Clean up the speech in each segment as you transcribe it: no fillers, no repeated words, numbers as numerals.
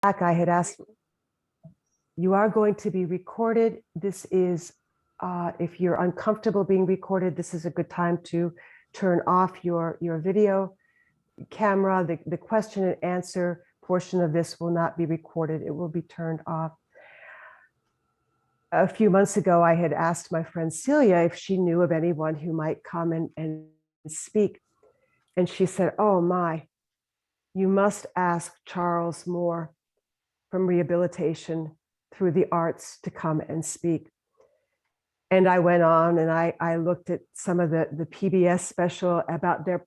I had asked, you are going to be recorded. This is, if you're uncomfortable being recorded, this is a good time to turn off your video camera. The question and answer portion of this will not be recorded. It will be turned off. A few months ago, I had asked my friend Celia if she knew of anyone who might come and speak. And she said, oh my, you must ask Charles Moore from Rehabilitation Through the Arts to come and speak. And I went on and I looked at some of the PBS special about their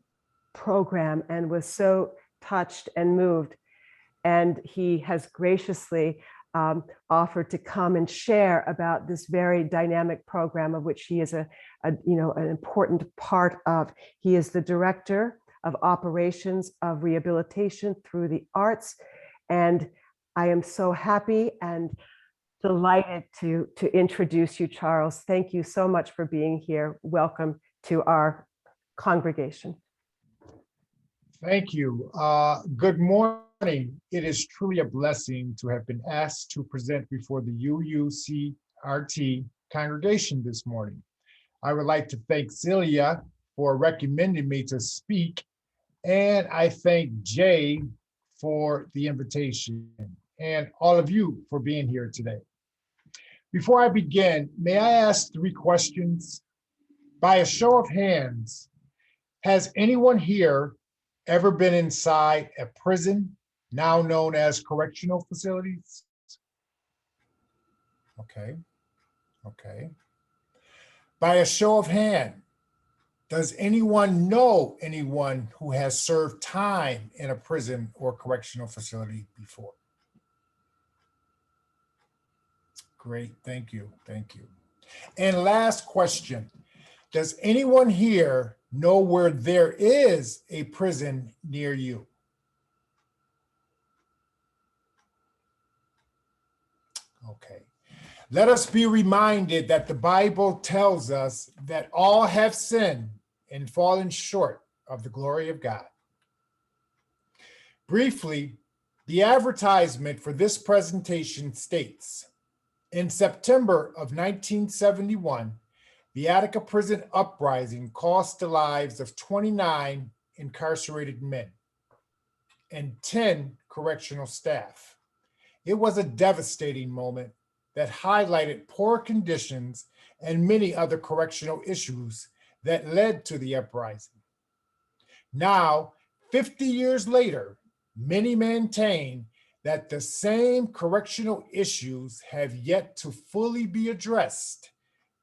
program and was so touched and moved. And he has graciously offered to come and share about this very dynamic program of which he is an important part of. He is the director of operations of Rehabilitation Through the Arts. And I am so happy and delighted to introduce you, Charles. Thank you so much for being here. Welcome to our congregation. Thank you. Good morning. It is truly a blessing to have been asked to present before the UUCRT congregation this morning. I would like to thank Celia for recommending me to speak, and I thank Jay for the invitation, and all of you for being here today. Before I begin, may I ask 3 questions? By a show of hands, has anyone here ever been inside a prison, now known as correctional facilities? Okay. By a show of hand, does anyone know anyone who has served time in a prison or correctional facility before? Great, thank you. And last question, does anyone here know where there is a prison near you? Okay. Let us be reminded that the Bible tells us that all have sinned and fallen short of the glory of God. Briefly, the advertisement for this presentation states, in September of 1971, the Attica prison uprising cost the lives of 29 incarcerated men and 10 correctional staff. It was a devastating moment that highlighted poor conditions and many other correctional issues that led to the uprising. Now, 50 years later, many maintain that the same correctional issues have yet to fully be addressed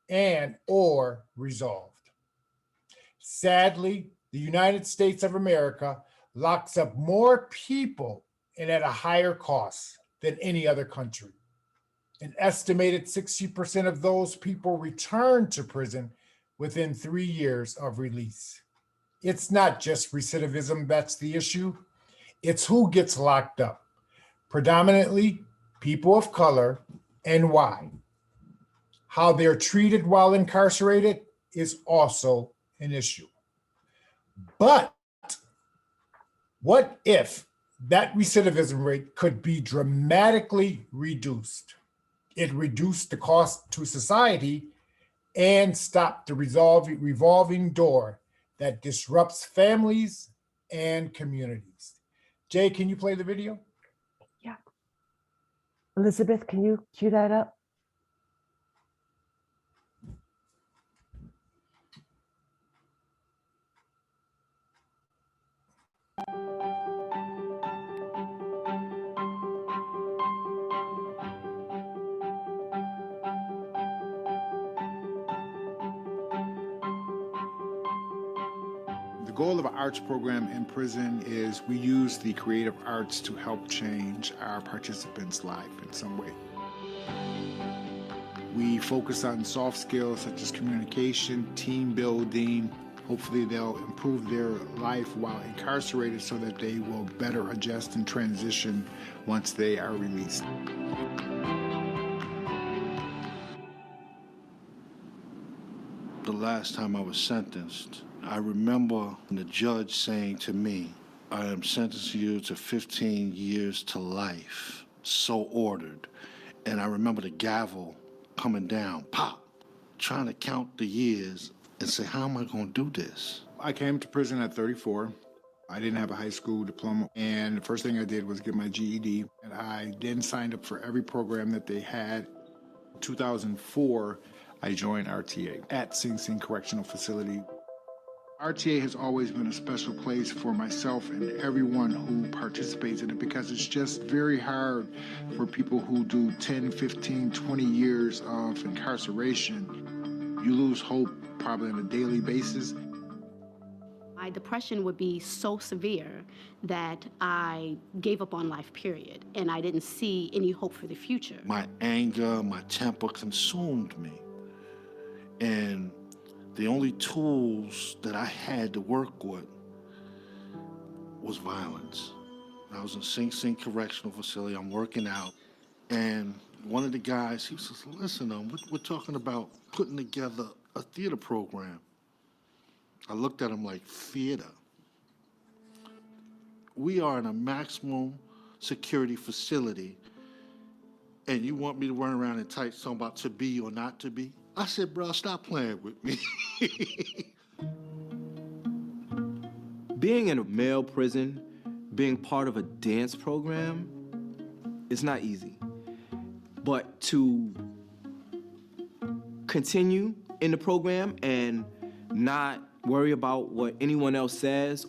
and or resolved. Sadly, the United States of America locks up more people and at a higher cost than any other country. An estimated 60% of those people return to prison within 3 years of release. It's not just recidivism that's the issue, it's who gets locked up. Predominantly people of color, and why. How they're treated while incarcerated is also an issue. But what if that recidivism rate could be dramatically reduced? It reduced the cost to society and stopped the revolving door that disrupts families and communities. Jay, can you play the video? Yeah. Elizabeth, can you cue that up? The goal of an arts program in prison is we use the creative arts to help change our participants' life in some way. We focus on soft skills such as communication, team building. Hopefully they'll improve their life while incarcerated so that they will better adjust and transition once they are released. The last time I was sentenced, I remember the judge saying to me, I am sentencing you to 15 years to life, so ordered. And I remember the gavel coming down, pop, trying to count the years and say, how am I going to do this? I came to prison at 34. I didn't have a high school diploma, and the first thing I did was get my GED, and I then signed up for every program that they had. 2004, I joined RTA at Sing Sing Correctional Facility. RTA has always been a special place for myself and everyone who participates in it because it's just very hard for people who do 10, 15, 20 years of incarceration. You lose hope probably on a daily basis. My depression would be so severe that I gave up on life, period, and I didn't see any hope for the future. My anger, my temper consumed me. And the only tools that I had to work with was violence. I was in Sing Sing Correctional Facility, I'm working out, and one of the guys, he says, listen, we're talking about putting together a theater program. I looked at him like, theater? We are in a maximum security facility, and you want me to run around and type something about to be or not to be? I said, bro, stop playing with me. Being in a male prison, being part of a dance program, it's not easy. But to continue in the program and not worry about what anyone else says,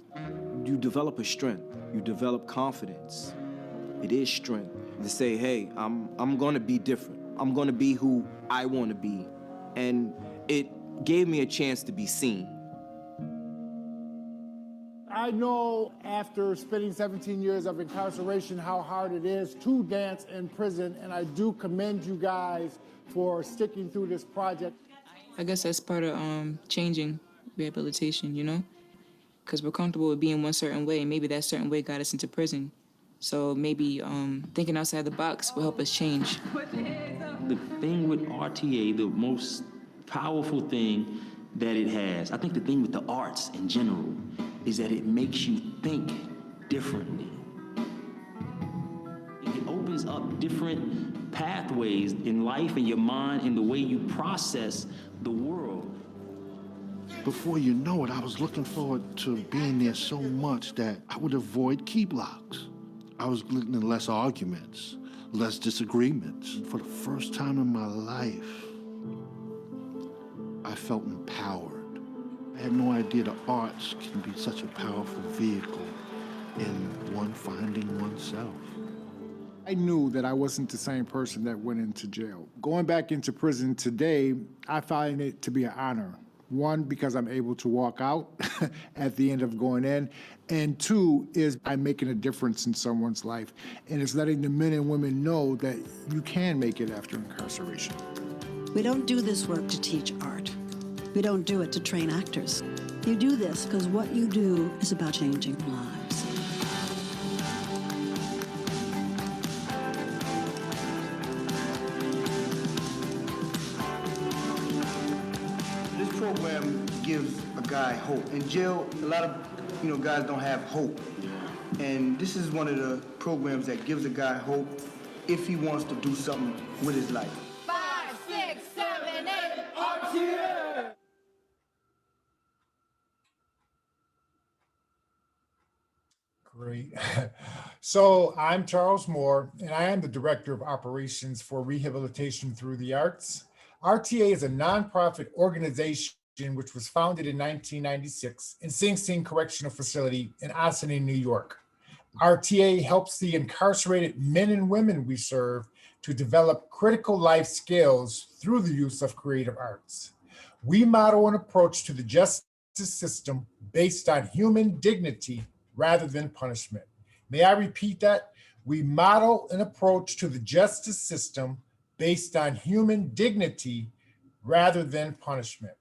you develop a strength. You develop confidence. It is strength to say, hey, I'm gonna be different. I'm gonna be who I wanna be. And it gave me a chance to be seen. I know after spending 17 years of incarceration how hard it is to dance in prison, and I do commend you guys for sticking through this project. I guess that's part of changing rehabilitation, you know? Because we're comfortable with being one certain way, and maybe that certain way got us into prison. So maybe thinking outside the box will help us change. The thing with RTA, the most powerful thing that it has, I think the thing with the arts in general, is that it makes you think differently. It opens up different pathways in life and your mind and the way you process the world. Before you know it, I was looking forward to being there so much that I would avoid key blocks. I was looking at less arguments, less disagreements. For the first time in my life, I felt empowered. I had no idea the arts can be such a powerful vehicle in one finding oneself. I knew that I wasn't the same person that went into jail. Going back into prison today, I find it to be an honor. One, because I'm able to walk out at the end of going in, and two, is I'm making a difference in someone's life, and it's letting the men and women know that you can make it after incarceration. We don't do this work to teach art. We don't do it to train actors. You do this because what you do is about changing lives. This program gives a guy hope. In jail, a lot of guys don't have hope. And this is one of the programs that gives a guy hope if he wants to do something with his life. 5, 6, 7, 8, RTA! Great. So I'm Charles Moore, and I am the Director of Operations for Rehabilitation Through the Arts. RTA is a nonprofit organization which was founded in 1996 in Sing Sing Correctional Facility in Ossining, New York. RTA helps the incarcerated men and women we serve to develop critical life skills through the use of creative arts. We model an approach to the justice system based on human dignity rather than punishment. May I repeat that? We model an approach to the justice system based on human dignity rather than punishment.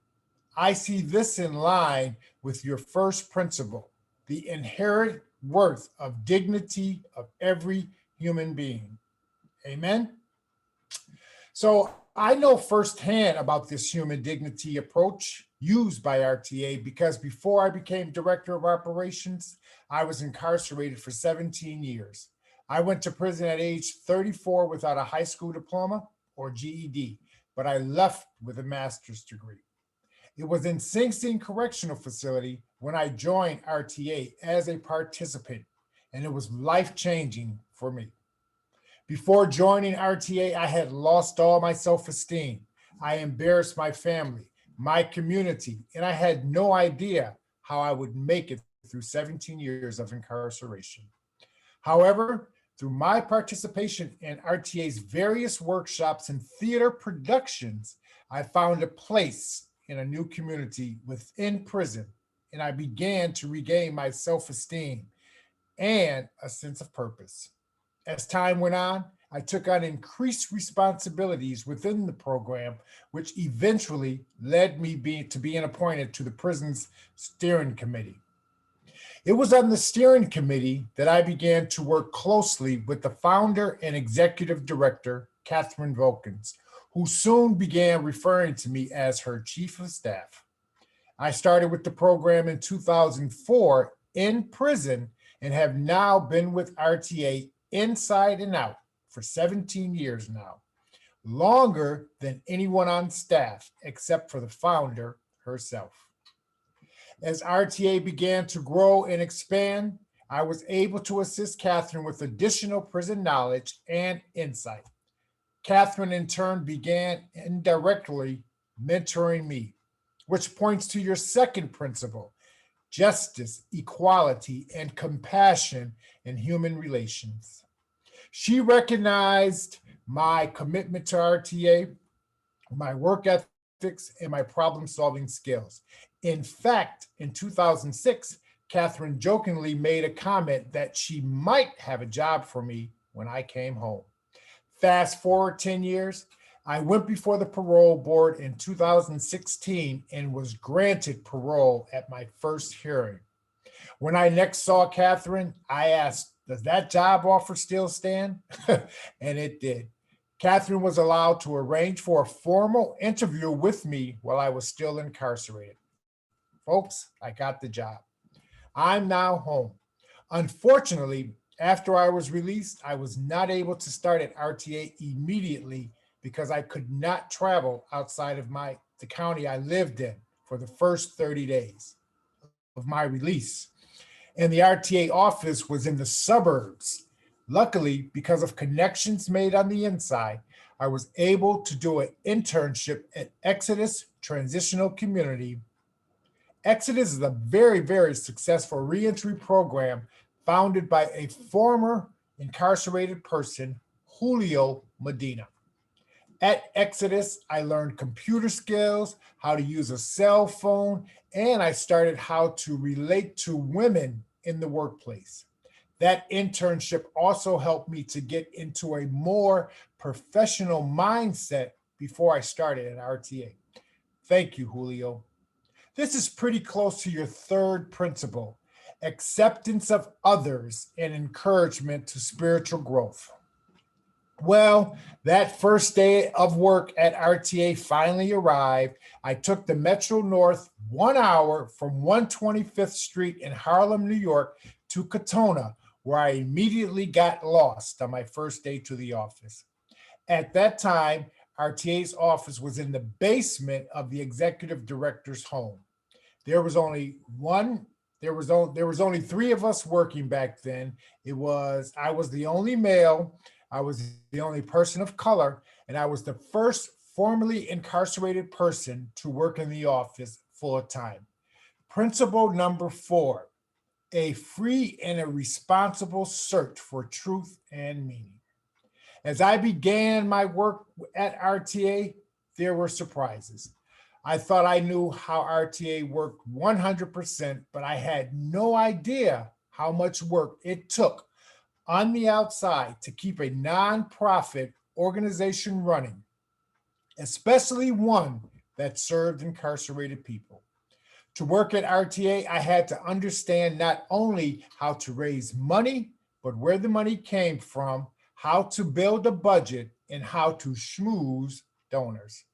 I see this in line with your first principle, the inherent worth of dignity of every human being. Amen? So I know firsthand about this human dignity approach. used by RTA because before I became director of operations, I was incarcerated for 17 years. I went to prison at age 34 without a high school diploma or GED, but I left with a master's degree. It was in Sing Sing Correctional Facility when I joined RTA as a participant, and it was life-changing for me. Before joining RTA, I had lost all my self-esteem. I embarrassed my family, my community, and I had no idea how I would make it through 17 years of incarceration. However, through my participation in RTA's various workshops and theater productions, I found a place in a new community within prison, and I began to regain my self-esteem and a sense of purpose. As time went on, I took on increased responsibilities within the program, which eventually led me to being appointed to the prison's steering committee. It was on the steering committee that I began to work closely with the founder and executive director, Catherine Volkins, who soon began referring to me as her chief of staff. I started with the program in 2004 in prison and have now been with RTA inside and out for 17 years now, longer than anyone on staff except for the founder herself. As RTA began to grow and expand, I was able to assist Catherine with additional prison knowledge and insight. Catherine in turn began indirectly mentoring me, which points to your second principle: justice, equality, and compassion in human relations. She recognized my commitment to RTA, my work ethics, and my problem-solving skills. In fact, in 2006, Catherine jokingly made a comment that she might have a job for me when I came home. Fast forward 10 years, I went before the parole board in 2016 and was granted parole at my first hearing. When I next saw Catherine, I asked, "Does that job offer still stand?" And it did. Catherine was allowed to arrange for a formal interview with me while I was still incarcerated. Folks, I got the job. I'm now home. Unfortunately, after I was released, I was not able to start at RTA immediately because I could not travel outside of the county I lived in for the first 30 days of my release. And the RTA office was in the suburbs. Luckily, because of connections made on the inside, I was able to do an internship at Exodus Transitional Community. Exodus is a very, very successful reentry program founded by a former incarcerated person, Julio Medina. At Exodus, I learned computer skills, how to use a cell phone, and I started how to relate to women in the workplace. That internship also helped me to get into a more professional mindset before I started at RTA. Thank you, Julio. This is pretty close to your third principle: acceptance of others and encouragement to spiritual growth. Well, that first day of work at RTA finally arrived. I took the Metro North 1 hour from 125th Street in Harlem, New York to Katona, where I immediately got lost on my first day to the office. At that time, RTA's office was in the basement of the executive director's home. There was only three of us working back then. I was the only male, I was the only person of color, and I was the first formerly incarcerated person to work in the office full time. Principle number 4, a free and a responsible search for truth and meaning. As I began my work at RTA, there were surprises. I thought I knew how RTA worked 100%, but I had no idea how much work it took on the outside to keep a nonprofit organization running, especially one that served incarcerated people. To work at RTA, I had to understand not only how to raise money, but where the money came from, how to build a budget, and how to schmooze donors.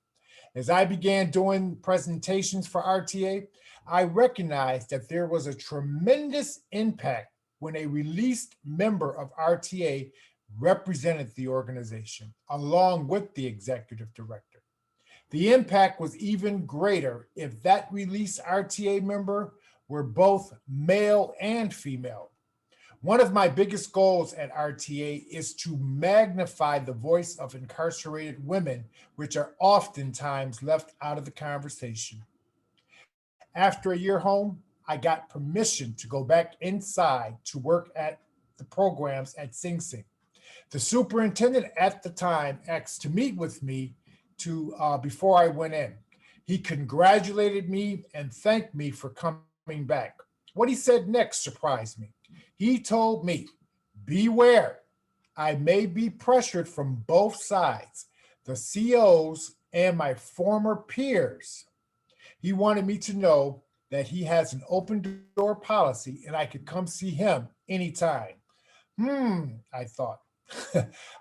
As I began doing presentations for RTA, I recognized that there was a tremendous impact when a released member of RTA represented the organization, along with the executive director. The impact was even greater if that released RTA member were both male and female. One of my biggest goals at RTA is to magnify the voice of incarcerated women, which are oftentimes left out of the conversation. After a year home, I got permission to go back inside to work at the programs at Sing Sing. The superintendent at the time asked to meet with me before I went in. He congratulated me and thanked me for coming back. What he said next surprised me. He told me, beware, I may be pressured from both sides, the COs and my former peers. He wanted me to know that he has an open door policy and I could come see him anytime. I thought.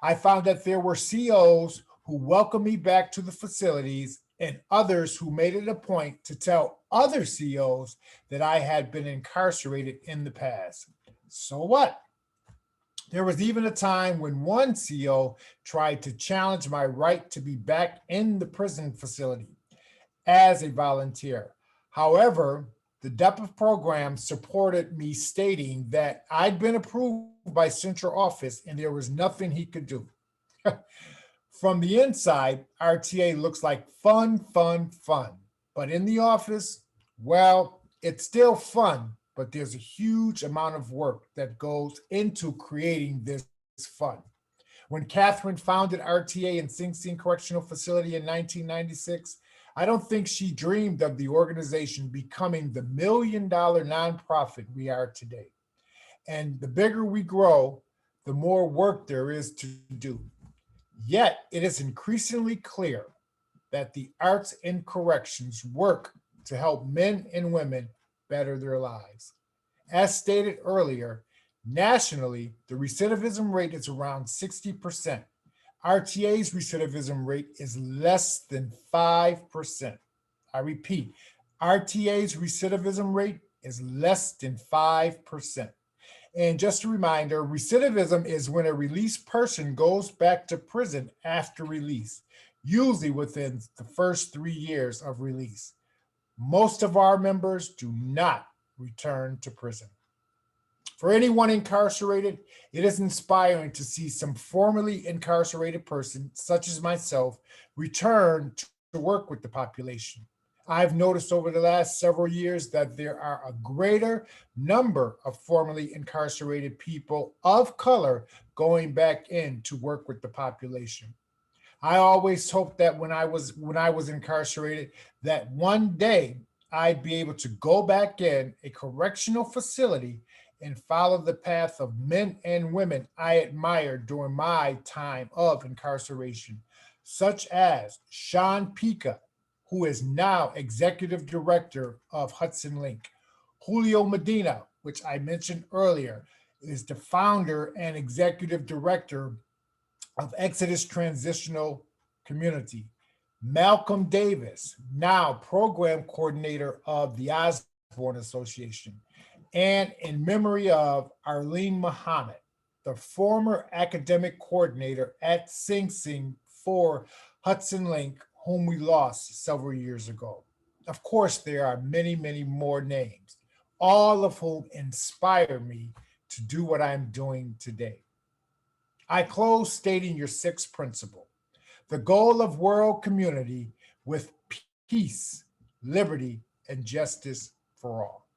I found that there were COs who welcomed me back to the facilities and others who made it a point to tell other COs that I had been incarcerated in the past. So what? There was even a time when one CO tried to challenge my right to be back in the prison facility as a volunteer. However, the DEPA program supported me, stating that I'd been approved by central office and there was nothing he could do. From the inside, RTA looks like fun, fun, fun. But in the office, well, it's still fun, but there's a huge amount of work that goes into creating this fun. When Catherine founded RTA in Sing Sing Correctional Facility in 1996, I don't think she dreamed of the organization becoming the $1 million nonprofit we are today. And the bigger we grow, the more work there is to do. Yet it is increasingly clear that the arts and corrections work to help men and women better their lives. As stated earlier, nationally, the recidivism rate is around 60%. RTA's recidivism rate is less than 5%. I repeat, RTA's recidivism rate is less than 5%. And just a reminder, recidivism is when a released person goes back to prison after release, usually within the first 3 years of release. Most of our members do not return to prison. For anyone incarcerated, it is inspiring to see some formerly incarcerated person, such as myself, return to work with the population. I've noticed over the last several years that there are a greater number of formerly incarcerated people of color going back in to work with the population. I always hoped that when I was incarcerated, that one day I'd be able to go back in a correctional facility and follow the path of men and women I admired during my time of incarceration, such as Sean Pica, who is now executive director of Hudson Link. Julio Medina, which I mentioned earlier, is the founder and executive director of Exodus Transitional Community. Malcolm Davis, now program coordinator of the Osborne Association. And in memory of Arlene Muhammad, the former academic coordinator at Sing Sing for Hudson Link, whom we lost several years ago. Of course, there are many, many more names, all of whom inspire me to do what I'm doing today. I close stating your sixth principle, the goal of world community with peace, liberty, and justice for all.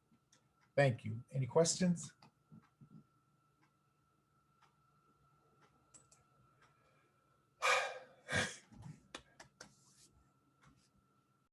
Thank you. Any questions?